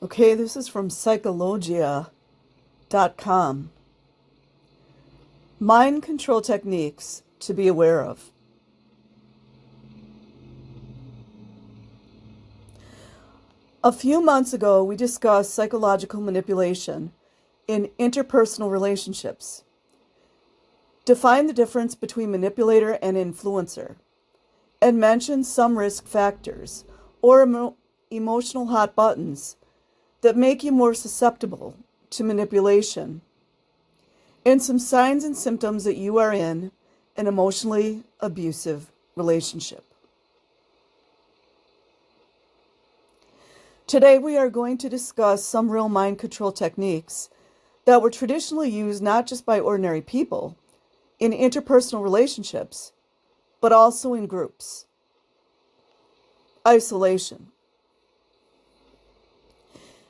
Okay, this is from psychologia.com. Mind control techniques to be aware of. A few months ago, we discussed psychological manipulation in interpersonal relationships. Define the difference between manipulator and influencer, and mentioned some risk factors or emotional hot buttons that make you more susceptible to manipulation, and some signs and symptoms that you are in an emotionally abusive relationship. Today we are going to discuss some real mind control techniques that were traditionally used not just by ordinary people in interpersonal relationships, but also in groups. Isolation.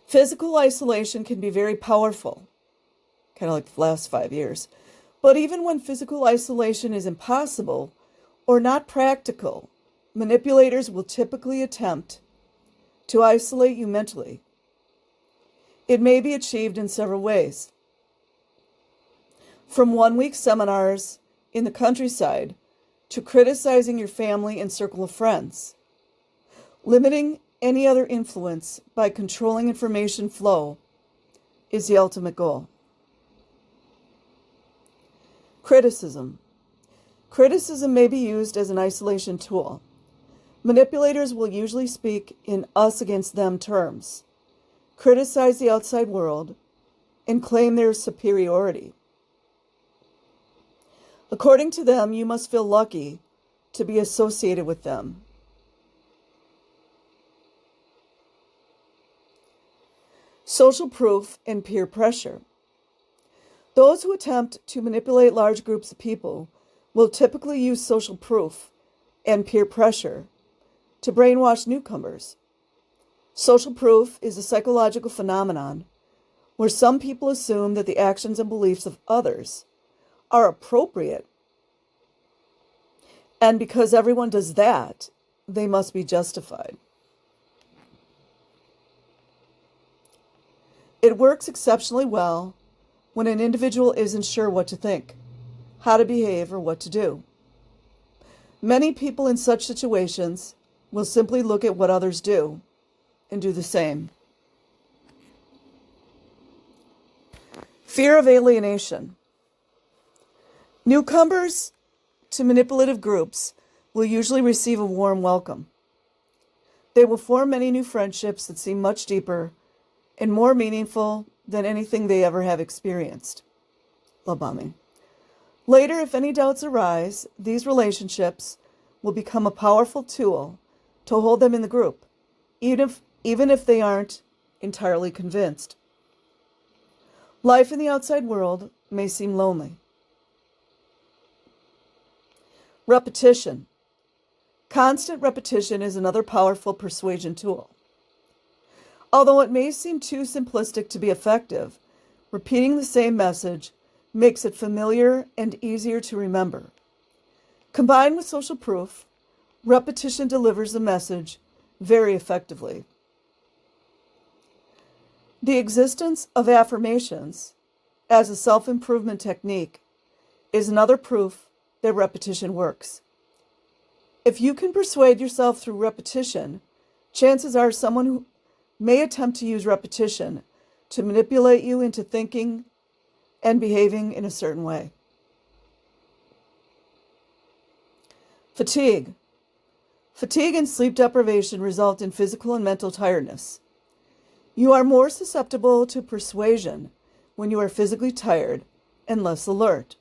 Physical isolation can be very powerful, kind of like the last 5 years. But even when physical isolation is impossible or not practical, manipulators will typically attempt to isolate you mentally. It may be achieved in several ways. From one-week seminars in the countryside to criticizing your family and circle of friends, limiting any other influence by controlling information flow is the ultimate goal. Criticism. Criticism may be used as an isolation tool. Manipulators will usually speak in us against them terms, criticize the outside world, and claim their superiority. According to them, you must feel lucky to be associated with them. Social proof and peer pressure. Those who attempt to manipulate large groups of people will typically use social proof and peer pressure to brainwash newcomers. Social proof is a psychological phenomenon where some people assume that the actions and beliefs of others are appropriate, and because everyone does that, they must be justified. It works exceptionally well when an individual isn't sure what to think, how to behave, or what to do. Many people in such situations will simply look at what others do and do the same. Fear of alienation. Newcomers to manipulative groups will usually receive a warm welcome. They will form many new friendships that seem much deeper and more meaningful than anything they ever have experienced. Love bombing. Later, if any doubts arise, these relationships will become a powerful tool to hold them in the group, even if they aren't entirely convinced. Life in the outside world may seem lonely. Repetition. Constant repetition is another powerful persuasion tool. Although it may seem too simplistic to be effective, repeating the same message makes it familiar and easier to remember. Combined with social proof, repetition delivers the message very effectively. The existence of affirmations as a self-improvement technique is another proof that repetition works. If you can persuade yourself through repetition, chances are someone who may attempt to use repetition to manipulate you into thinking and behaving in a certain way. Fatigue. Fatigue and sleep deprivation result in physical and mental tiredness. You are more susceptible to persuasion when you are physically tired and less alert.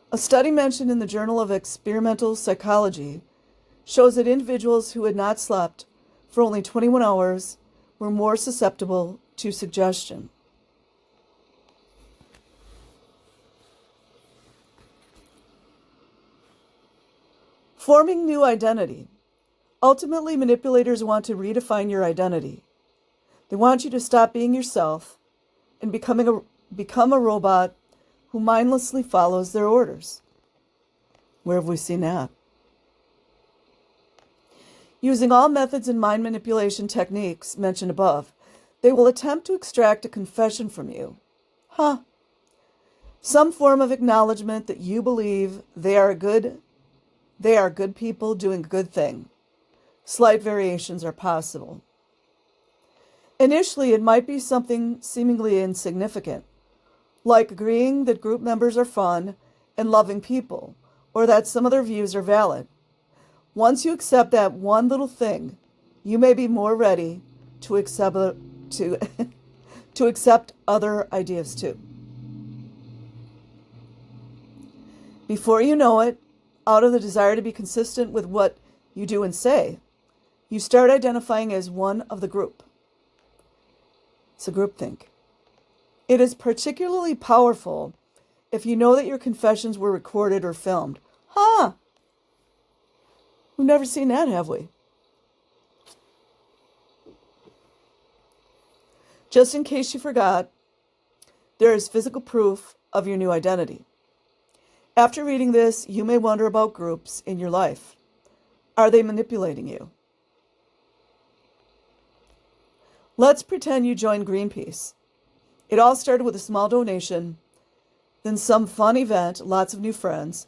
A study mentioned in the Journal of Experimental Psychology shows that individuals who had not slept for only 21 hours were more susceptible to suggestion. Forming new identity. Ultimately, manipulators want to redefine your identity. They want you to stop being yourself and become a robot who mindlessly follows their orders. Where have we seen that? Using all methods and mind manipulation techniques mentioned above, They will attempt to extract a confession from you. Huh. Some form of acknowledgement that you believe they are good people doing a good thing. Slight variations are possible. Initially, it might be something seemingly insignificant, like agreeing that group members are fun and loving people, or that some of their views are valid. Once you accept that one little thing, you may be more ready to accept to accept other ideas too. Before you know it, out of the desire to be consistent with what you do and say, you start identifying as one of the group. It's a groupthink. It is particularly powerful if you know that your confessions were recorded or filmed. Huh! We've never seen that, have we? Just in case you forgot, there is physical proof of your new identity. After reading this, you may wonder about groups in your life. Are they manipulating you? Let's pretend you joined Greenpeace. It all started with a small donation, then some fun event, lots of new friends,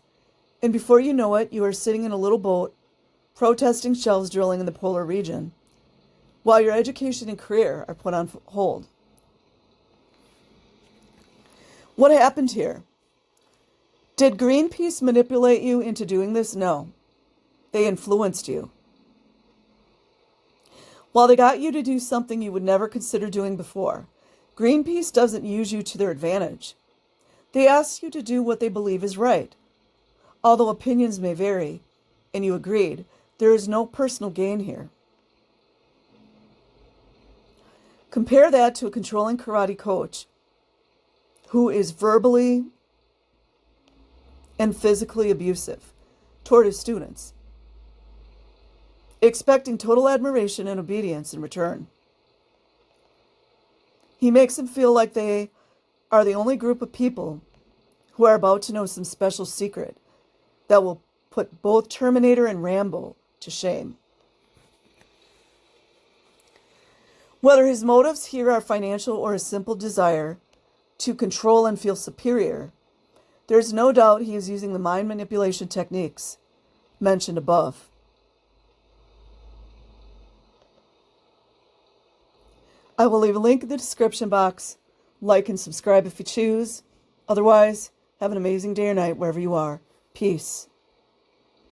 and before you know it, you are sitting in a little boat protesting shelves drilling in the polar region, while your education and career are put on hold. What happened here? Did Greenpeace manipulate you into doing this? No. They influenced you. While they got you to do something you would never consider doing before, Greenpeace doesn't use you to their advantage. They ask you to do what they believe is right. Although opinions may vary, and you agreed, there is no personal gain here. Compare that to a controlling karate coach who is verbally and physically abusive toward his students, expecting total admiration and obedience in return. He makes them feel like they are the only group of people who are about to know some special secret that will put both Terminator and Rambo to shame. Whether his motives here are financial or a simple desire to control and feel superior, there's no doubt he is using the mind manipulation techniques mentioned above. I will leave a link in the description box. Like and subscribe if you choose. Otherwise, have an amazing day or night wherever you are. Peace.